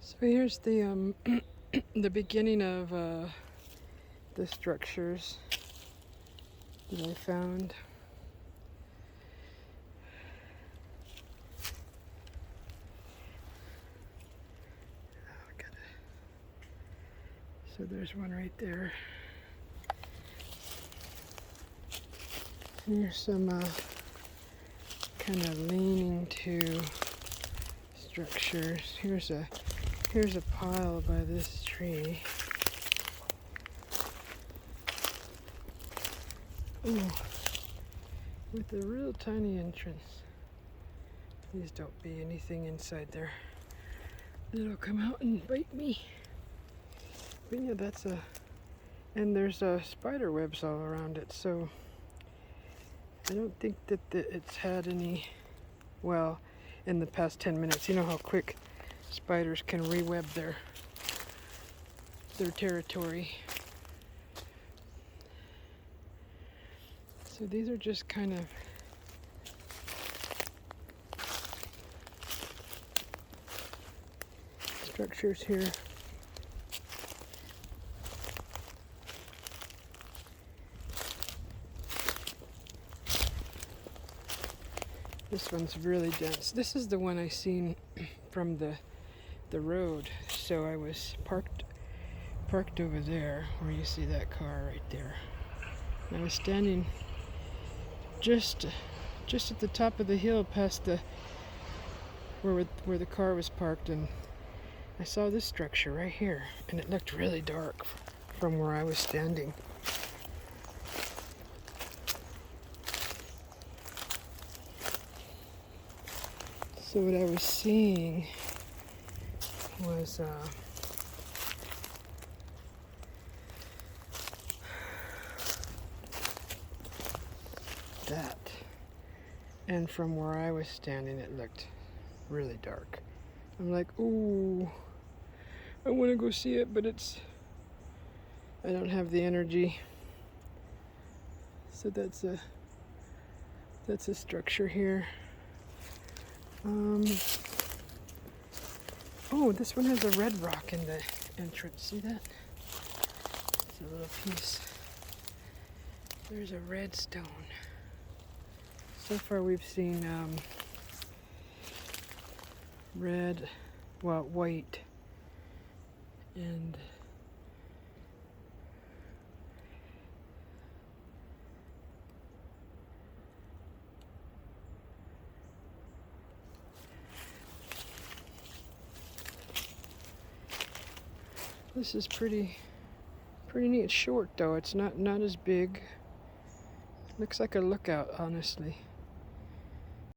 So here's the the beginning of the structures that I found. So there's one right there. Here's some kind of leaning to structures. Here's a pile by this tree. Ooh, with a real tiny entrance. Please don't be anything inside there that'll come out and bite me. But yeah, and there's spider webs all around it, so I don't think that it's had any, well, in the past 10 minutes. You know how quick spiders can re-web their territory. So these are just kind of structures here. This one's really dense. This is the one I seen from the road. So I was parked over there, where you see that car right there. And I was standing just at the top of the hill, past where the car was parked, and I saw this structure right here, and it looked really dark from where I was standing. So what I was seeing was that. And from where I was standing, it looked really dark. I'm like, ooh, I want to go see it, but I don't have the energy. So that's a structure here. Oh, this one has a red rock in the entrance. See that? It's a little piece. There's a red stone. So far we've seen red, well, white, and this is pretty neat. It's short though. It's not as big. Looks like a lookout, honestly.